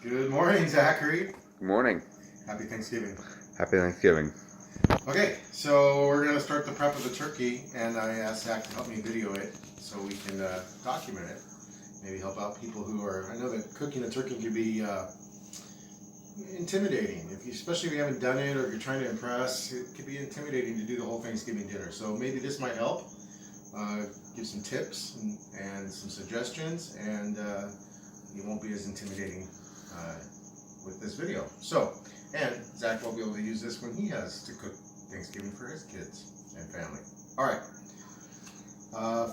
Good morning, Zachary. Good morning. Happy Thanksgiving. Happy Thanksgiving. Okay, so we're going to start the prep of the turkey, and I asked Zach to help me video it so we can document it. Maybe help out people who are. I know that cooking a turkey can be intimidating, especially if you haven't done it or if you're trying to impress. It can be intimidating to do the whole Thanksgiving dinner. So maybe this might help. Give some tips and some suggestions, and it won't be as intimidating with this video. So, and Zach will be able to use this when he has to cook Thanksgiving for his kids and family. All right.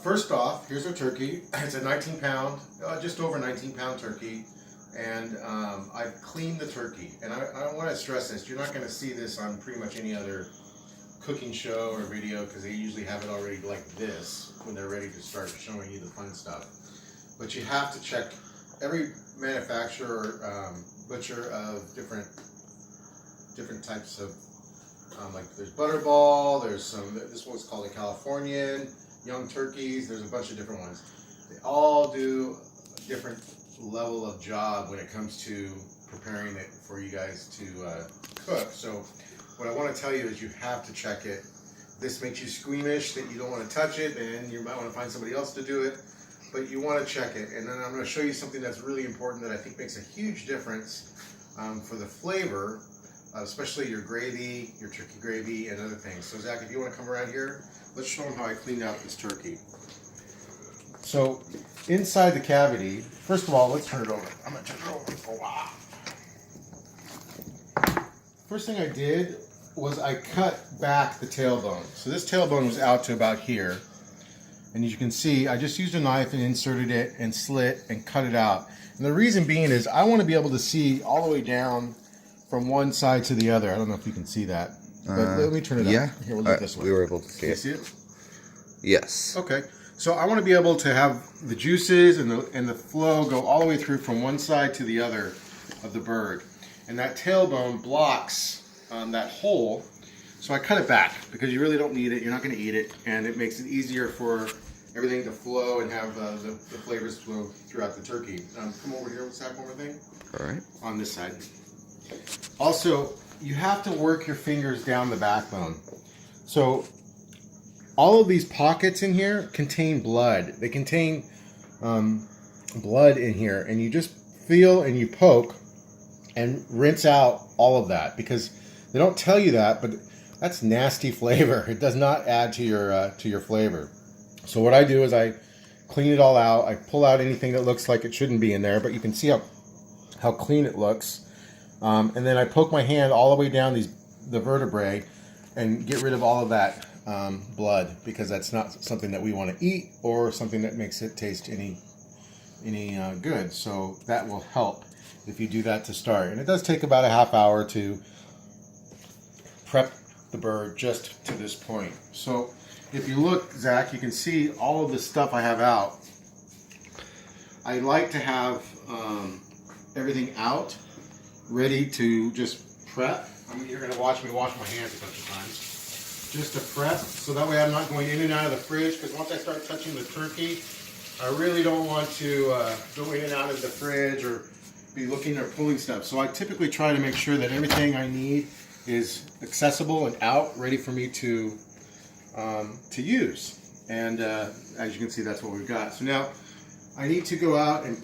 First off, here's our turkey. It's a 19-pound, just over 19-pound turkey, and I've cleaned the turkey. And I want to stress this: you're not going to see this on pretty much any other cooking show or video because they usually have it already like this when they're ready to start showing you the fun stuff. But you have to check every manufacturer or butcher of different types of like there's Butterball, there's some, this one's called a Californian, young turkeys, there's a bunch of different ones. They all do a different level of job when it comes to preparing it for you guys to cook. So what I want to tell you is you have to check it. If this makes you squeamish that you don't want to touch it, then you might want to find somebody else to do it. But you want to check it. And then I'm going to show you something that's really important that I think makes a huge difference for the flavor, especially your gravy, your turkey gravy, and other things. So Zach, if you want to come around here, let's show them how I cleaned out this turkey. So inside the cavity, first of all, let's turn it over. I'm going to turn it over. Oh, wow. First thing I did was I cut back the tailbone. So this tailbone was out to about here. And as you can see, I just used a knife and inserted it and slit and cut it out. And the reason being is I want to be able to see all the way down from one side to the other. I don't know if you can see that. But let me turn it yeah. up. Here, we'll do it this way. We were able to see Can you it. see it? Yes. Okay. So I want to be able to have the juices and the flow go all the way through from one side to the other of the bird. And that tailbone blocks that hole. So I cut it back because you really don't need it. You're not going to eat it. And it makes it easier for everything to flow and have the flavors flow throughout the turkey. Come over here, Zach, one more thing. All right. On this side. Also, you have to work your fingers down the backbone. So all of these pockets in here contain blood. They contain blood in here. And you just feel and you poke and rinse out all of that because they don't tell you that, but that's nasty flavor. It does not add to your flavor. So what I do is I clean it all out. I pull out anything that looks like it shouldn't be in there, but you can see how clean it looks. And then I poke my hand all the way down the vertebrae and get rid of all of that blood because that's not something that we want to eat or something that makes it taste any good. So that will help if you do that to start. And it does take about a half hour to prep the bird just to this point. So if you look, Zach, you can see all of the stuff I have out. I like to have everything out, ready to just prep. I mean, you're going to watch me wash my hands a bunch of times. Just to prep, so that way I'm not going in and out of the fridge, because once I start touching the turkey, I really don't want to go in and out of the fridge or be looking or pulling stuff. So I typically try to make sure that everything I need is accessible and out, ready for me to use. And as you can see, that's what we've got. So now I need to go out and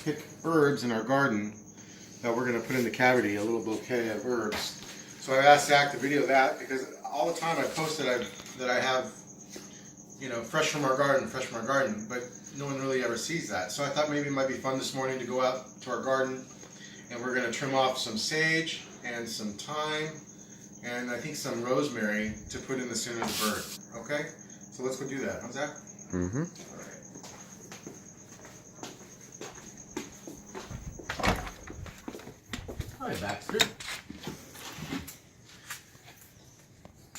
pick herbs in our garden that we're going to put in the cavity, a little bouquet of herbs. So I asked Zach to video that because all the time I post that I have, fresh from our garden, but no one really ever sees that. So I thought maybe it might be fun this morning to go out to our garden, and we're going to trim off some sage and some thyme, and I think some rosemary to put in the center of the bird. Okay? So let's go do that. How's that? Mm-hmm. All right. Hi, Baxter.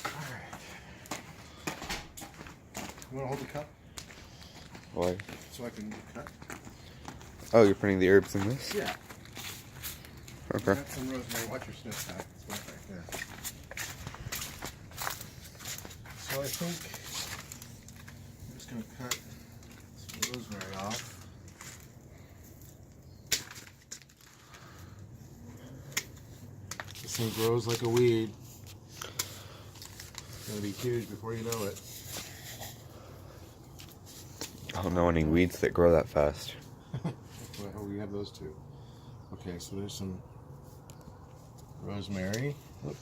All right. You want to hold the cup Why? so I can cut? Oh, you're putting the herbs in this? Yeah. Okay. Got some rosemary. Watch your sniff, Zach. It's wet right there. So I think I'm just going to cut some rosemary off. This thing grows like a weed. It's gonna be huge before you know it. I don't know any weeds that grow that fast. Well, we have those two. Okay, so there's some rosemary. Look.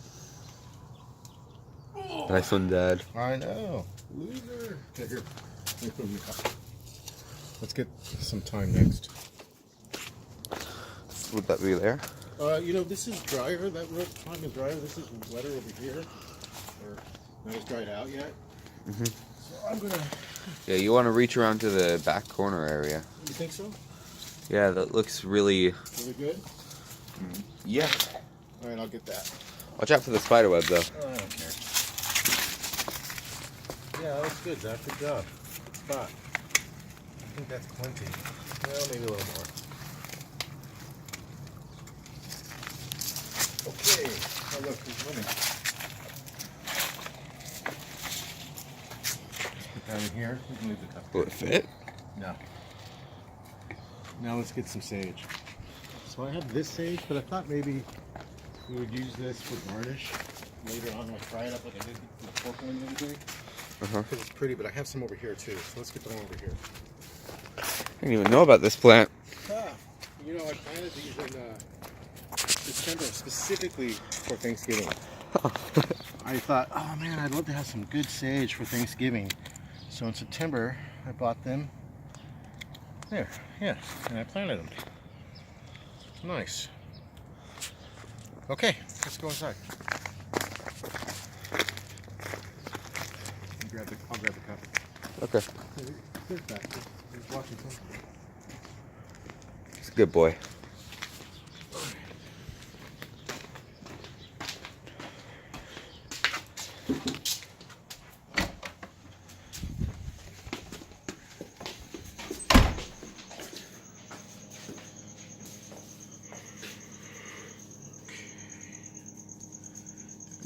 Nice one, Dad. I know. Loser. Okay, here. Let me put them in the cup. Let's get some thyme next. Would that be there? You know, this is drier. That thyme is drier. This is wetter over here. Or not as dried out yet. Mm-hmm. So I'm gonna... Yeah, you want to reach around to the back corner area. You think so? Yeah, that looks really... Really good? Yeah. Alright, I'll get that. Watch out for the spider web, though. Oh, I don't care. Yeah, that was good, Zach. Good job. Good spot. I think that's plenty. Well, maybe a little more. Okay. Oh, look, he's winning. Put that in here. We can leave the cup. Will it fit? No. Now let's get some sage. So I have this sage, but I thought maybe we would use this for garnish later on. Like fry it up like I did with the pork one the other day. Because it's pretty, but I have some over here too. So let's get the one over here. I didn't even know about this plant. You know, I planted these in December specifically for Thanksgiving. I thought, oh man, I'd love to have some good sage for Thanksgiving. So in September, I bought them. There, yeah, and I planted them. Nice. Okay, let's go inside. I'll grab the cup. Okay. Here's back. He's watching something. It's a good boy.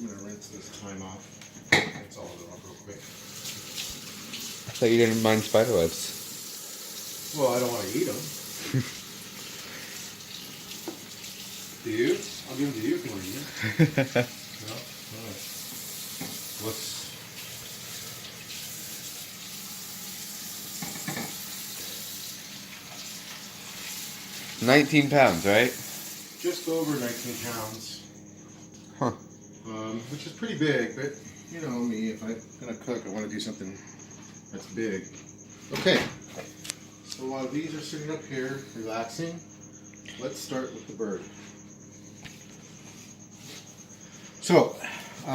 I'm gonna rinse this thyme off. Rinse all of it off real quick. I thought you didn't mind spider webs. Well, I don't want to eat them. Do you? I'll give them to you if you want to eat them. No? Alright. Let's... 19 pounds, right? Just over 19 pounds. Huh. Which is pretty big, but you know me, if I'm gonna cook, I want to do something that's big. Okay, so while these are sitting up here relaxing, let's start with the bird. So,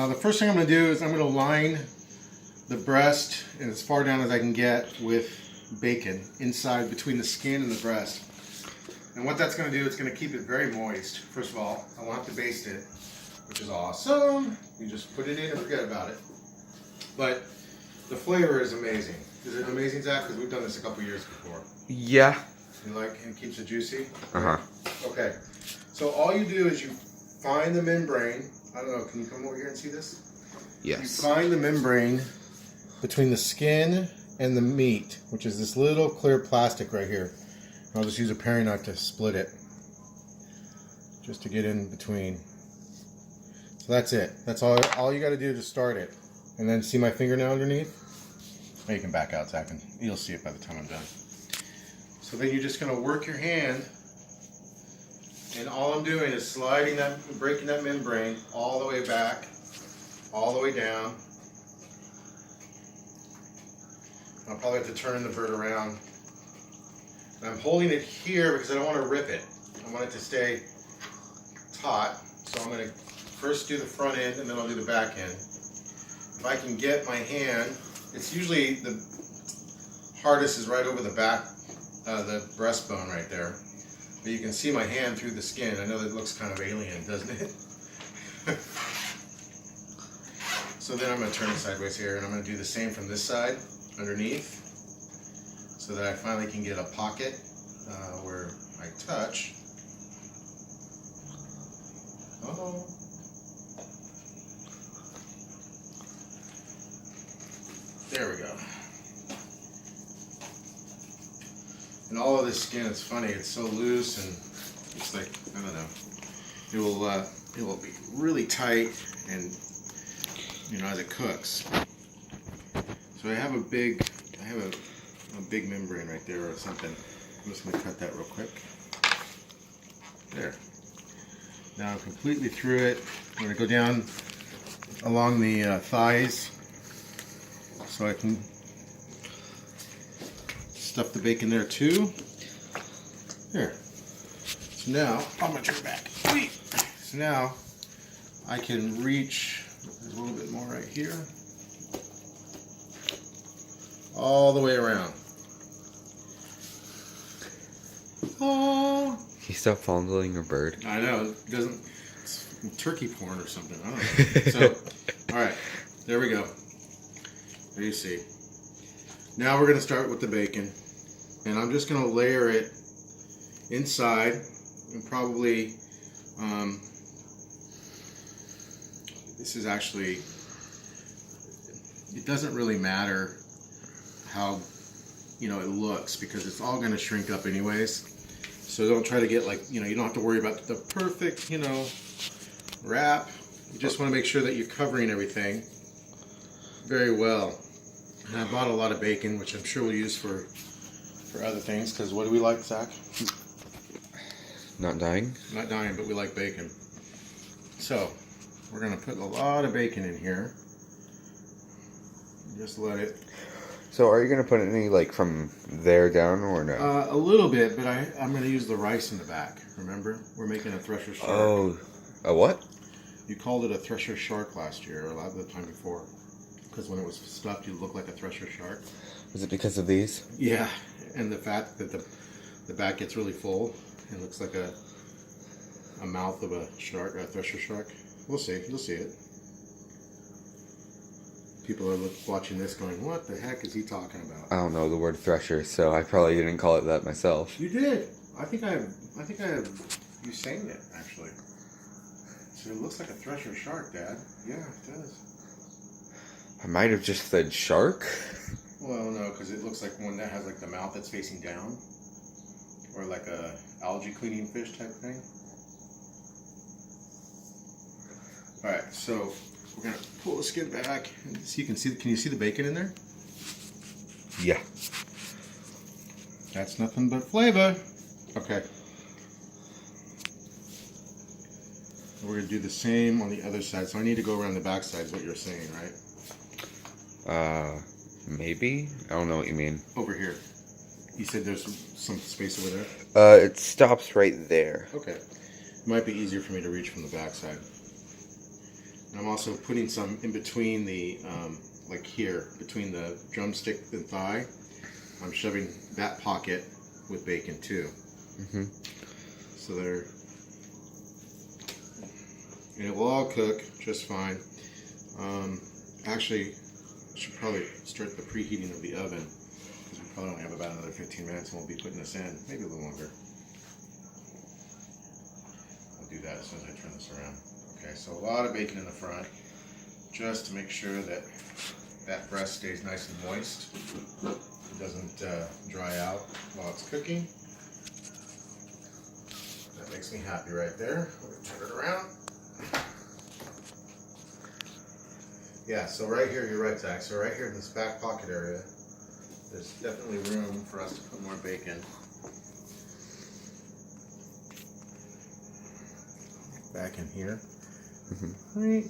the first thing I'm gonna do is I'm gonna line the breast and as far down as I can get with bacon inside between the skin and the breast. And what that's gonna do, it's gonna keep it very moist. First of all, I won't have to baste it, which is awesome. You just put it in and forget about it. But the flavor is amazing. Is it amazing, Zach? Because we've done this a couple years before. Yeah. You like it keeps it juicy? Uh-huh. Okay. So all you do is you find the membrane. I don't know, can you come over here and see this? Yes. You find the membrane between the skin and the meat, which is this little clear plastic right here. I'll just use a paring knife to split it, just to get in between. So that's it. That's all you got to do to start it. And then see my fingernail underneath? Oh, you can back out, Zach, and you'll see it by the time I'm done. So then you're just going to work your hand, and all I'm doing is sliding that, breaking that membrane all the way back, all the way down. I'll probably have to turn the bird around. And I'm holding it here because I don't want to rip it. I want it to stay taut. So I'm going to first do the front end and then I'll do the back end. If I can get my hand, it's usually the hardest is right over the back, the breastbone right there. But you can see my hand through the skin. I know that looks kind of alien, doesn't it? So then I'm going to turn it sideways here and I'm going to do the same from this side, underneath, so that I finally can get a pocket where I touch. Uh-oh. There we go. And all of this skin, it's funny, it's so loose and it's like, I don't know, it will it will be really tight and, you know, as it cooks. So I have a big membrane right there or something. I'm just going to cut that real quick. There. Now I'm completely through it. I'm going to go down along the thighs so I can stuff the bacon there too. There. So now, I'm going to turn it back. Wait. So now I can reach, there's a little bit more right here, all the way around. Oh. You stop fondling your bird. I know, it doesn't, it's turkey porn or something, I don't know. So, alright, there we go. There you see. Now we're going to start with the bacon. And I'm just going to layer it inside and probably, this is actually, it doesn't really matter how, you know, it looks because it's all going to shrink up anyways. So don't try to get like, you know, you don't have to worry about the perfect, you know, wrap. You just want to make sure that you're covering everything very well. And I bought a lot of bacon, which I'm sure we'll use for other things, because what do we like, Zach? Not dying? Not dying, but we like bacon. So, we're going to put a lot of bacon in here. Just let it... So are you going to put any, like, from there down or no? A little bit, but I'm going to use the rice in the back. Remember? We're making a Thresher Shark. Oh, a what? You called it a Thresher Shark last year, or a lot of the time before. Because when it was stuffed, you looked like a Thresher Shark. Was it because of these? Yeah, and the fact that the back gets really full and looks like a mouth of a shark, a Thresher Shark. We'll see. You'll see it. People are watching this going, what the heck is he talking about? I don't know the word thresher, so I probably didn't call it that myself. You did. I think I have you saying it, actually. So it looks like a Thresher Shark, Dad. Yeah, it does. I might have just said shark. Well, no, because it looks like one that has like the mouth that's facing down. Or like a algae cleaning fish type thing. Alright, so we're going to pull the skin back. And so you can you see the bacon in there? Yeah. That's nothing but flavor. Okay. We're going to do the same on the other side. So I need to go around the back side is what you're saying, right? Maybe? I don't know what you mean. Over here. You said there's some space over there? It stops right there. Okay. It might be easier for me to reach from the back side. And I'm also putting some in between the, like here, between the drumstick and thigh. I'm shoving that pocket with bacon too. Mm-hmm. So they're, and it will all cook just fine. Actually, I should probably start the preheating of the oven. Because we probably only have about another 15 minutes and we'll be putting this in. Maybe a little longer. I'll do that as soon as I turn this around. Okay, so a lot of bacon in the front, just to make sure that that breast stays nice and moist. It doesn't dry out while it's cooking. That makes me happy right there. We're going to turn it around. Yeah, so right here, you're right, Zach. So right here in this back pocket area, there's definitely room for us to put more bacon. Back in here. Mm-hmm. Right.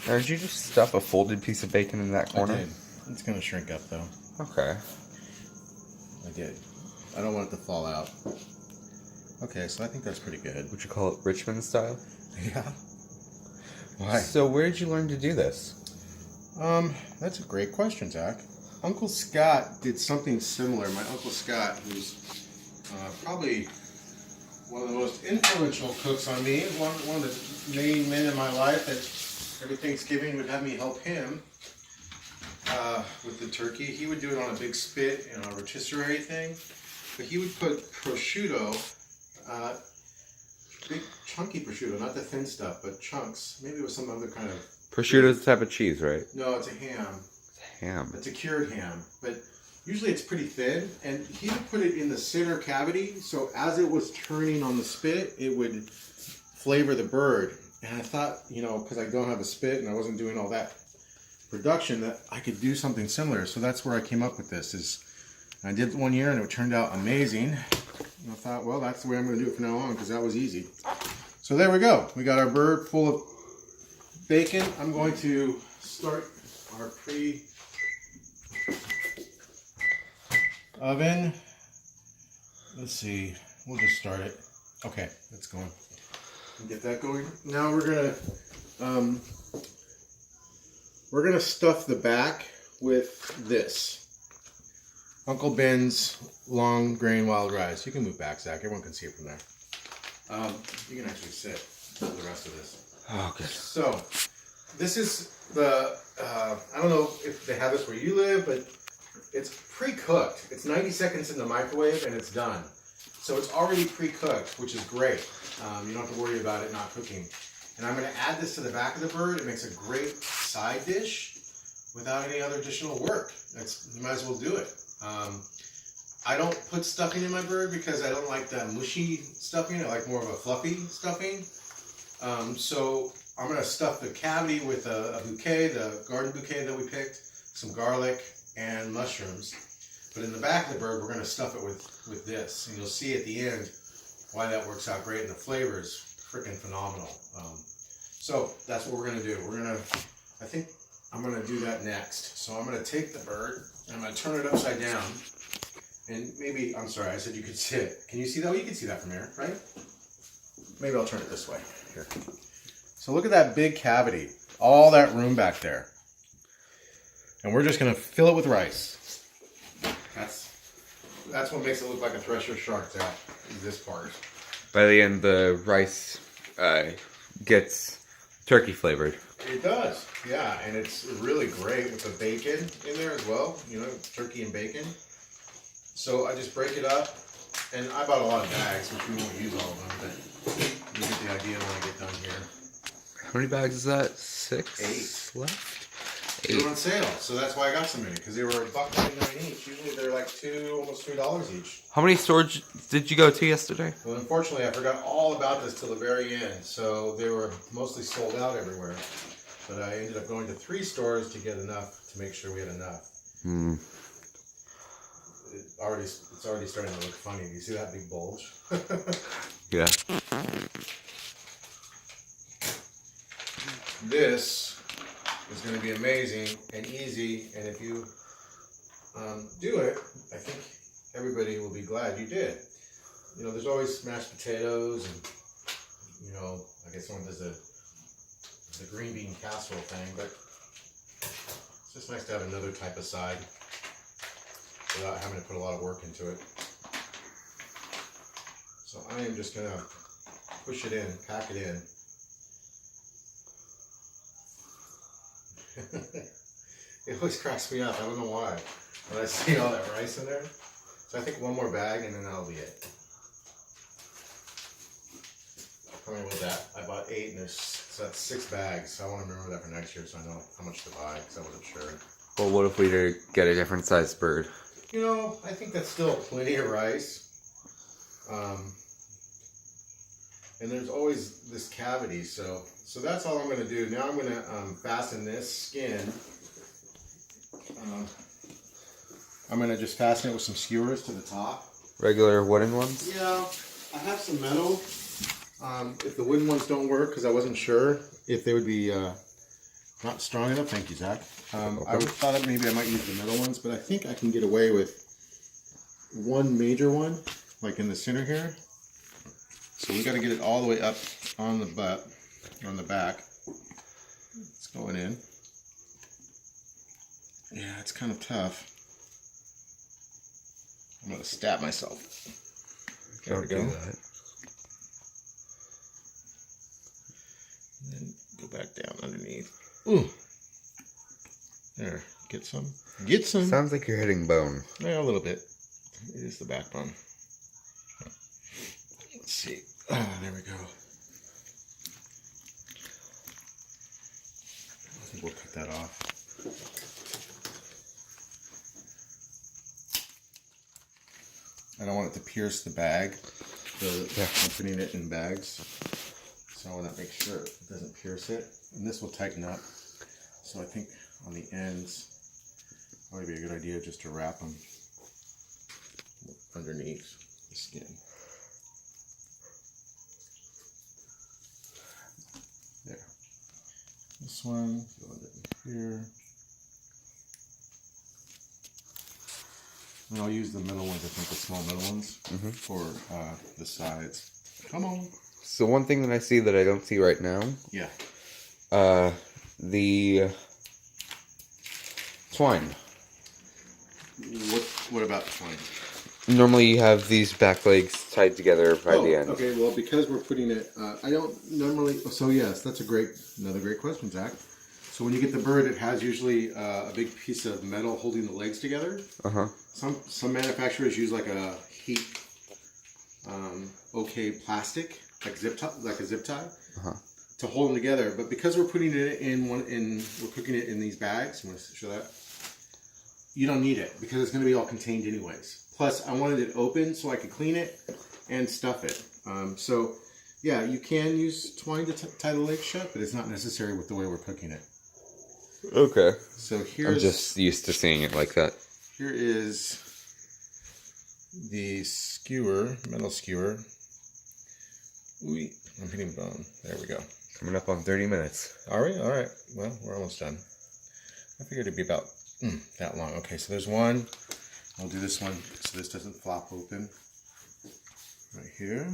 Now, did you just stuff a folded piece of bacon in that corner? I did. It's going to shrink up though. Okay. I did. I don't want it to fall out. Okay, so I think that's pretty good. Would you call it Richmond style? Yeah. Why? So where did you learn to do this? That's a great question, Zach. Uncle Scott did something similar. My Uncle Scott, who's probably one of the most influential cooks on me, one of the main men in my life that every Thanksgiving would have me help him with the turkey. He would do it on a big spit in a rotisserie thing, but he would put prosciutto, big chunky prosciutto, not the thin stuff, but chunks. Maybe it was some other kind of... Prosciutto's a type of cheese, right? No, it's a ham. Ham. It's a cured ham, but Usually it's pretty thin, and he would put it in the center cavity, so as it was turning on the spit, it would flavor the bird. And I thought, you know, because I don't have a spit and I wasn't doing all that production, that I could do something similar. So that's where I came up with this. Is I did it one year and it turned out amazing. And I thought, well, that's the way I'm going to do it from now on, because that was easy. So there we go. We got our bird full of bacon. I'm going to start our oven. Let's see, we'll just start it. Okay, that's going. Get that going. Now we're gonna stuff the back with this Uncle Ben's long grain wild rice. You can move back, Zach. Everyone can see it from there. You can actually sit for the rest of this. Oh, good. So this is the I don't know if they have this where you live, but it's pre-cooked. It's 90 seconds in the microwave and it's done. So it's already pre-cooked, which is great. You don't have to worry about it not cooking. And I'm going to add this to the back of the bird. It makes a great side dish without any other additional work. You might as well do it. I don't put stuffing in my bird because I don't like that mushy stuffing. I like more of a fluffy stuffing. So I'm going to stuff the cavity with a bouquet, the garden bouquet that we picked, some garlic, and mushrooms. But in the back of the bird, we're going to stuff it with this. And you'll see at the end why that works out great. And the flavor is freaking phenomenal. So that's what we're going to do. I think I'm going to do that next. So I'm going to take the bird and I'm going to turn it upside down. And maybe, I'm sorry, I said you could sit. Can you see that? Well, you can see that from here, right? Maybe I'll turn it this way. Here. So look at that big cavity. All that room back there. And we're just going to fill it with rice. That's what makes it look like a Thresher shark tail, is this part. By the end, the rice gets turkey flavored. It does, yeah, and it's really great with the bacon in there as well, you know, turkey and bacon. So I just break it up, and I bought a lot of bags, which we won't use all of them, but you get the idea when I get done here. How many bags is that? 6? 8 left? They were on sale, so that's why I got so many, because they were $1.99 each. Usually they're like almost $3 each. How many stores did you go to yesterday? Well, unfortunately, I forgot all about this till the very end, so they were mostly sold out everywhere. But I ended up going to 3 stores to get enough, to make sure we had enough. It's already starting to look funny. Do you see that big bulge? Yeah. This is going to be amazing and easy, and if you do it, I think everybody will be glad you did. You know, there's always mashed potatoes, and you know, I guess someone does the green bean casserole thing, but it's just nice to have another type of side without having to put a lot of work into it. So I am just going to push it in, pack it in. It always cracks me up. I don't know why. When I see all that rice in there. So I think one more bag and then that'll be it. Coming with that, I bought 8 and so that's 6 bags. So I want to remember that for next year so I know how much to buy because I wasn't sure. Well, what if we did get a different sized bird? You know, I think that's still plenty of rice. And there's always this cavity, so that's all I'm going to do. Now I'm going to fasten this skin. I'm going to just fasten it with some skewers to the top. Regular wooden ones? Yeah, I have some metal. If the wooden ones don't work, because I wasn't sure if they would be not strong enough. Thank you, Zach. I thought that maybe I might use the metal ones, but I think I can get away with one major one, like in the center here. So we got to get it all the way up on the butt, on the back. It's going in. Yeah, it's kind of tough. I'm going to stab myself. There we go. And then go back down underneath. Ooh. There, get some. Get some. Sounds like you're hitting bone. Yeah, a little bit. It is the backbone. Let's see. Ah, there we go. I think we'll cut that off. I don't want it to pierce the bag. I'm putting it in bags, so I want to make sure it doesn't pierce it. And this will tighten up. So I think on the ends, probably be a good idea just to wrap them underneath the skin. There. This one, go under here. And I'll use the middle ones, I think the small middle ones, for the sides. Come on. So one thing that I see that I don't see right now, Yeah. the twine. What about twine? Normally you have these back legs tied together by the end. Okay, well, because we're putting it, I don't normally, so yes, that's another great question, Zach. So when you get the bird, it has usually a big piece of metal holding the legs together. Uh-huh. Some manufacturers use like a heat, okay, plastic, like a zip tie, to hold them together. But because we're putting it we're cooking it in these bags. You want to show that? You don't need it because it's going to be all contained anyways. Plus, I wanted it open so I could clean it and stuff it. So, yeah, you can use twine to tie the legs shut, but it's not necessary with the way we're cooking it. Okay. So I'm just used to seeing it like that. Here is the skewer, metal skewer. Ooh, I'm hitting bone. There we go. Coming up on 30 minutes. Are we? All right. Well, we're almost done. I figured it'd be about that long. Okay, so there's one. I'll do this one so this doesn't flop open. Right here.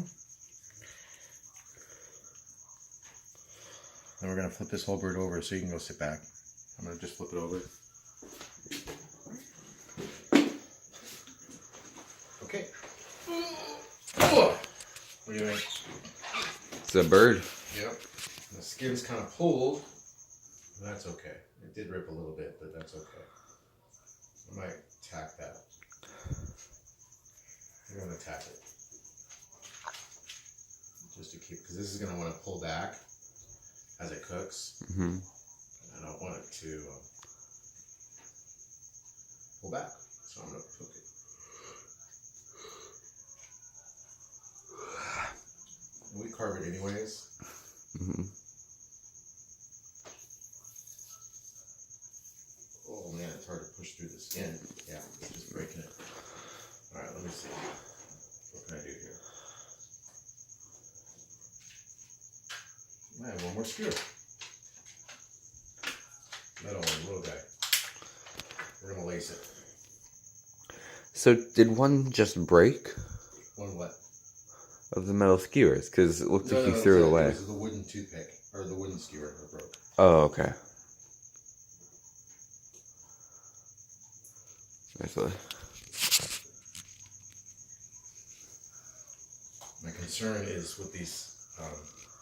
Then we're going to flip this whole bird over so you can go sit back. I'm going to just flip it over. Okay. What do you think? It's a bird. Yep. The skin's kind of pulled. That's okay. It did rip a little bit, but that's okay. I might tack that. I'm going to tack it. Just to keep, because this is going to want to pull back as it cooks. Mm-hmm. I don't want it to pull back, so I'm going to cook it. And we carve it anyways. Mm-hmm. Oh man, it's hard to push through the skin. Yeah, it's just breaking it. Alright, let me see. What can I do here? Man, one more skewer. Metal one, little guy. We're gonna lace it. So did one just break One what? of the metal skewers? Because it looked like you No, threw it away. This is the wooden toothpick, or the wooden skewer that broke. Oh, okay. Actually. My concern is with these,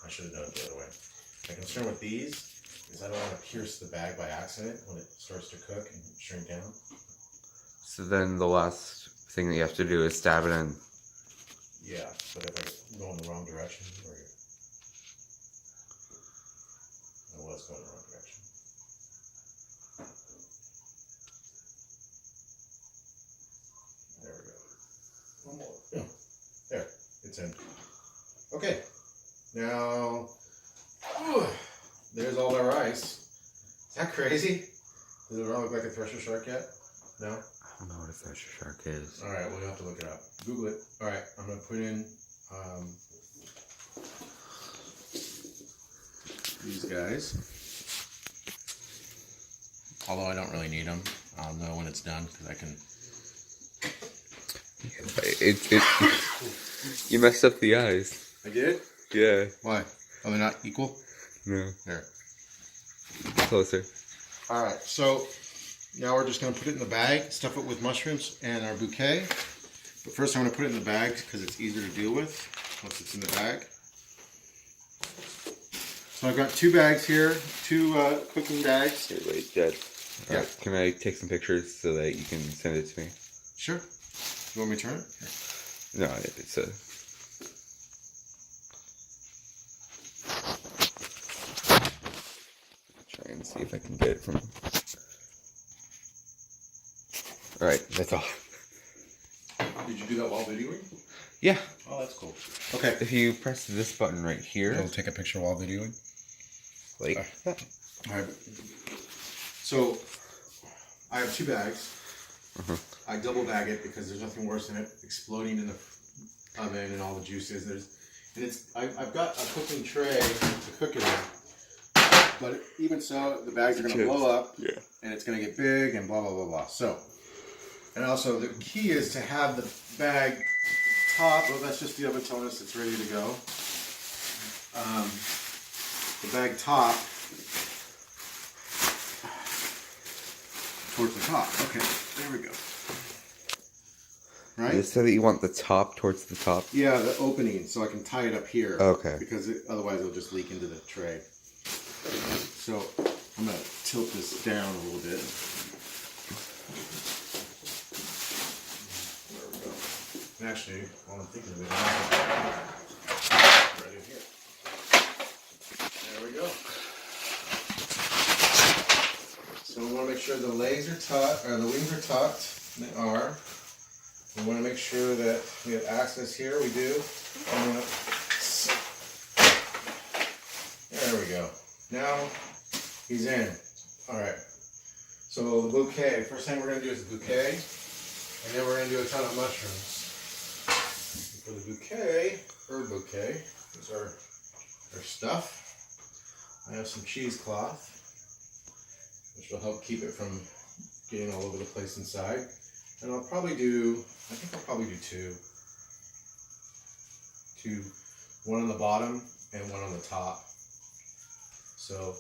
I should have done it the other way. My concern with these is I don't want to pierce the bag by accident when it starts to cook and shrink down. So then the last thing that you have to do is stab it in. Yeah, but if I go in the wrong direction, or I was going the wrong direction. There we go. One more. Yeah. There, it's in. Okay, now, there's all our rice. Is that crazy? Does it look like a thresher shark yet? No? I don't know what a thresher shark is. Alright, we'll have to look it up. Google it. Alright, I'm going to put in these guys. Although I don't really need them. I'll know when it's done because I can... You messed up the eyes. I did? Yeah. Why? Are they not equal? No. There. Closer. Alright, so now we're just going to put it in the bag, stuff it with mushrooms and our bouquet. But first I'm going to put it in the bag because it's easier to deal with once it's in the bag. So I've got two bags here, two cooking bags. Here, wait, Dad. Yeah. Can I take some pictures so that you can send it to me? Sure. You want me to turn it? Here. No, it's a... Try and see if I can get it from... Alright, that's all. Did you do that while videoing? Yeah. Oh, that's cool. Okay. If you press this button right here, It'll take a picture while videoing. like that. All right. So I have 2 bags. I double bag it because there's nothing worse than it exploding in the oven and all the juices. I've got a cooking tray to cook it in. But even so, the bags are going to blow up. Yeah. And it's going to get big and blah, blah, blah, blah. So, and also the key is to have the bag top. Oh, that's just the oven telling us it's ready to go. The bag top towards the top. Okay, there we go. Right? Is it so that you want the top towards the top? Yeah, the opening, so I can tie it up here. Okay. Because otherwise it'll just leak into the tray. So I'm going to tilt this down a little bit. There we go. And actually, while I'm thinking of it, right in here. There we go. So we want to make sure the legs are tucked, or the wings are tucked. They are. We want to make sure that we have access here. We do. There we go. Now he's in. All right. So the bouquet. First thing we're going to do is the bouquet, and then we're going to do a ton of mushrooms. For the bouquet, herb bouquet, is our stuff. I have some cheesecloth, which will help keep it from getting all over the place inside. And I think I'll probably do 2. 2, 1 on the bottom and 1 on the top. So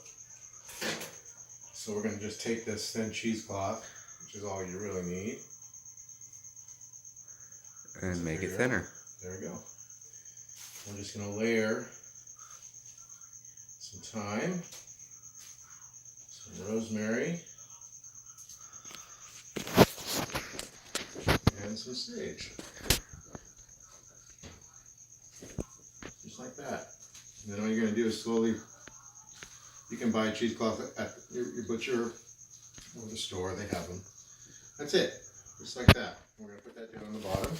we're going to just take this thin cheesecloth, which is all you really need. And make it thinner. There we go. We're just going to layer some thyme, some rosemary, and some sage. Just like that. And then all you're going to do is slowly, you can buy cheesecloth at your butcher or the store, they have them. That's it, just like that. We're going to put that down on the bottom.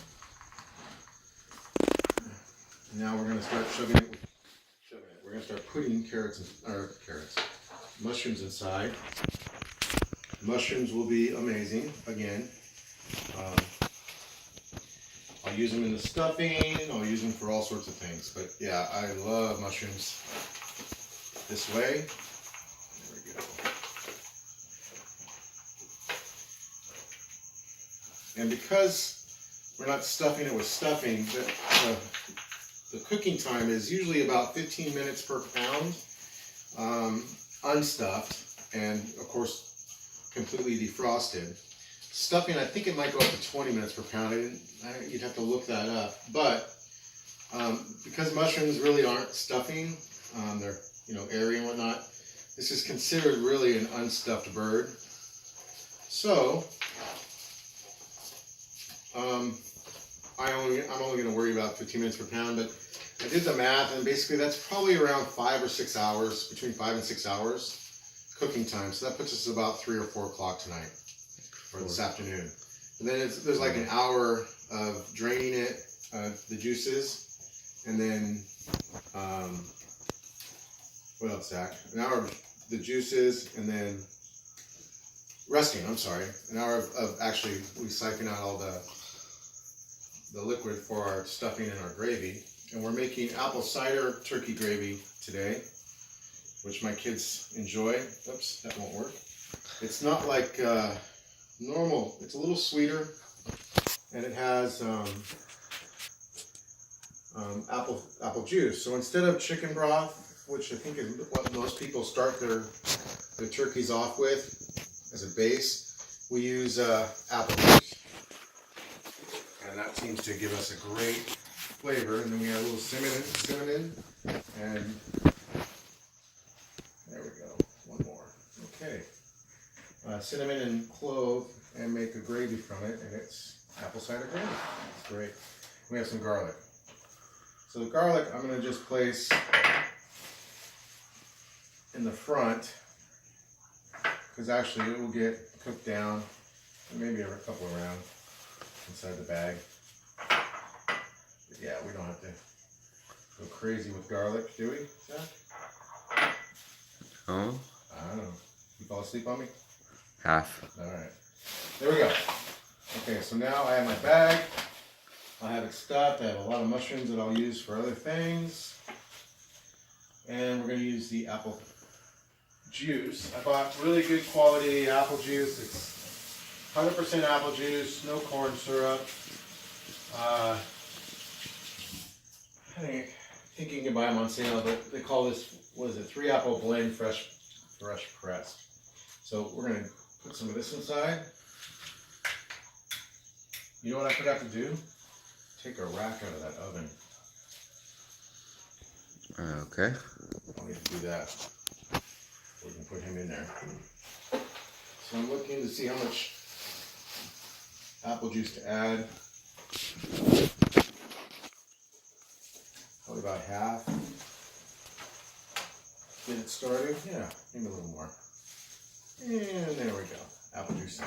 And now we're going to start shoving it. We're going to start putting mushrooms inside. Mushrooms will be amazing, again. I'll use them in the stuffing, I'll use them for all sorts of things. But yeah, I love mushrooms this way. There we go. And because we're not stuffing it with stuffing, the cooking time is usually about 15 minutes per pound, unstuffed, and of course completely defrosted. Stuffing, I think it might go up to 20 minutes per pound. You'd have to look that up. But because mushrooms really aren't stuffing, they're airy and whatnot, this is considered really an unstuffed bird. So I'm only going to worry about 15 minutes per pound, but I did the math, and basically that's probably around 5 or 6 hours, between 5 and 6 hours cooking time. So that puts us about 3 or 4 o'clock tonight, or this afternoon. And then there's like an hour of draining it, the juices, and then what else, Zach? An hour of the juices, and then resting. I'm sorry, an hour of actually we siphon out all the liquid for our stuffing and our gravy. And we're making apple cider turkey gravy today, which my kids enjoy. Oops, that won't work. It's not like normal. It's a little sweeter, and it has apple juice. So instead of chicken broth, which I think is what most people start their turkeys off with as a base, we use apple juice. And that seems to give us a great flavor. And then we add a little cinnamon, and there we go. One more. Okay. Cinnamon and clove, and make a gravy from it, and it's apple cider gravy. It's great. We have some garlic. So the garlic I'm going to just place in the front, because actually it will get cooked down, maybe a couple around inside the bag. crazy with garlic, do we, Zach? Oh, I don't know. You fall asleep on me? half. Alright. There we go. Okay, so now I have my bag. I have it stuffed. I have a lot of mushrooms that I'll use for other things. And we're going to use the apple juice. I bought really good quality apple juice. It's 100% apple juice, no corn syrup. I think you can buy them on sale, but they call this, what is it, 3-apple blend fresh pressed. So we're going to put some of this inside. You know what I forgot to do? Take a rack out of that oven. Okay. I'll need to do that. We can put him in there. So I'm looking to see how much apple juice to add. Probably about half. Get it started. Yeah, maybe a little more. And there we go. Apple juice in.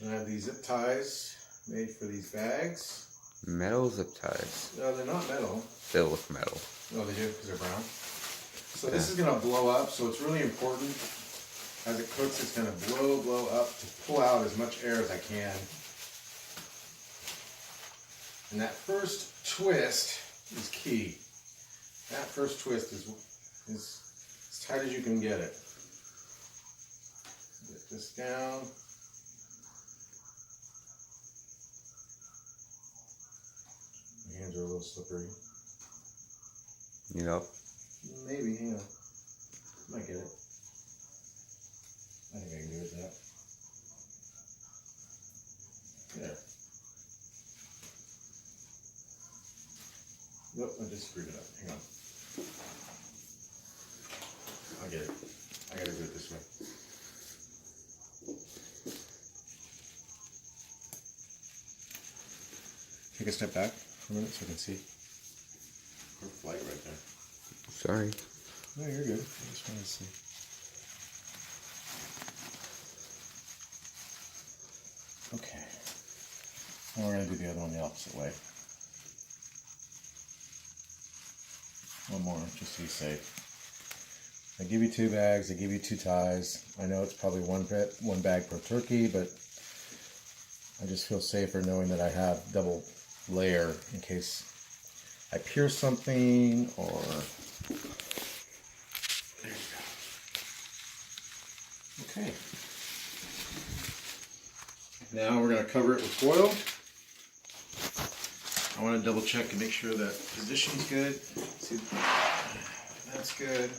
And I have these zip ties made for these bags. Metal zip ties. No, they're not metal. They look metal. No, they do because they're brown. So this is going to blow up, so it's really important as it cooks, it's going to blow up to pull out as much air as I can. And that first twist is key. That first twist is as tight as you can get it. Get this down. My hands are a little slippery. You know? Maybe, hang on. Might get it. I think I can do it with that. There. Nope, I just screwed it up. Hang on. I'll get it. I gotta do it this way. Take a step back for a minute so I can see. Perfect light right there. Sorry. No, you're good. I just wanted to see. Okay. Now we're going to do the other one the opposite way. One more, just to be safe. I give you 2 bags, I give you 2 ties. I know it's probably one bag per turkey, but I just feel safer knowing that I have double layer in case I pierce something or... There you go. Okay. Now we're going to cover it with foil. I want to double check and make sure that position's good. See, that's good.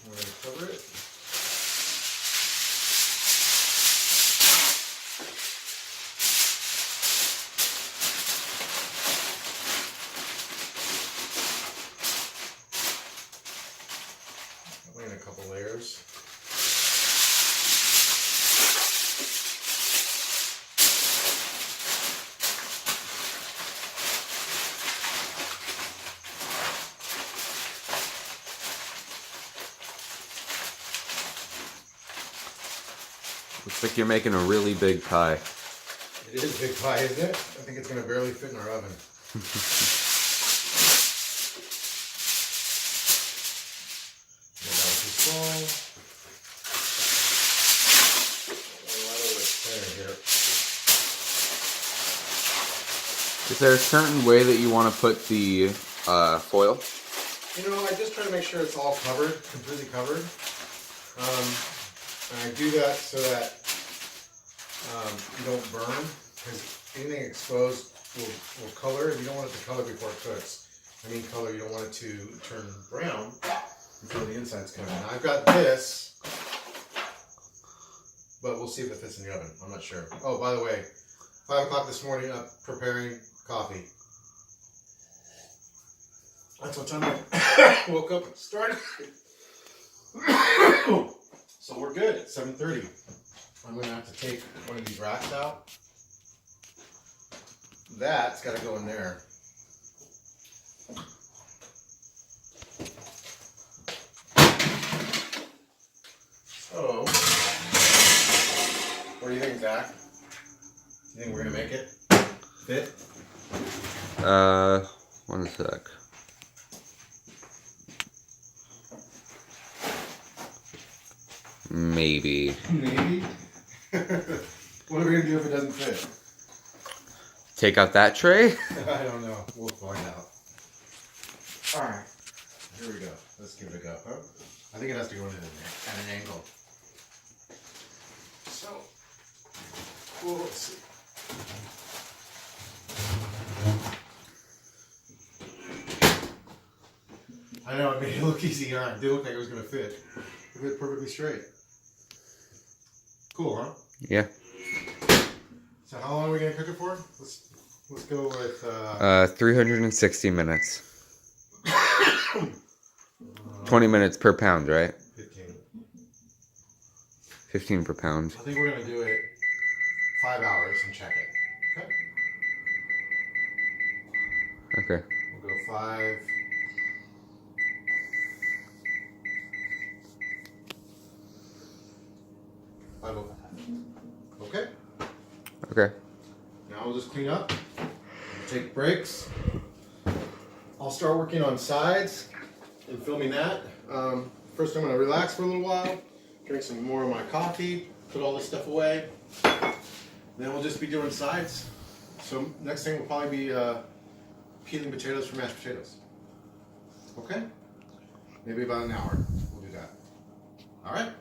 We're going to cover it. I'll in a couple layers. Looks like you're making a really big pie. It is a big pie, isn't it? I think it's going to barely fit in our oven. Is there a certain way that you want to put the foil? You know, I just try to make sure it's all covered, completely covered. And I do that so that you don't burn, because anything exposed will color, and you don't want it to color before it cooks. I mean color, you don't want it to turn brown until the inside's coming in. I've got this, but we'll see if it fits in the oven. I'm not sure. Oh, by the way, 5 o'clock this morning, up preparing coffee. That's what time I woke up and started. So we're good at 7:30. I'm going to have to take one of these racks out. That's got to go in there. So, what do you think, Zach? You think we're going to make it? Fit? One sec. Maybe. Maybe. What are we gonna do if it doesn't fit? Take out that tray? I don't know. We'll find out. Alright. Here we go. Let's give it a go. Huh? I think it has to go in at an angle. So, well, let's see. I know, it made it look easy, huh? It did look like it was going to fit. It fit perfectly straight. Cool, huh? Yeah. So how long are we going to cook it for? Let's go with... 360 minutes. 20 minutes per pound, right? 15. 15 per pound. I think we're going to do it 5 hours and check it. Okay? Okay. We'll go 5... 5:05. Okay? Okay. Now we'll just clean up, take breaks. I'll start working on sides and filming that. First I'm going to relax for a little while, drink some more of my coffee, put all this stuff away. Then we'll just be doing sides. So next thing will probably be peeling potatoes for mashed potatoes. Okay? Maybe about an hour we'll do that. Alright?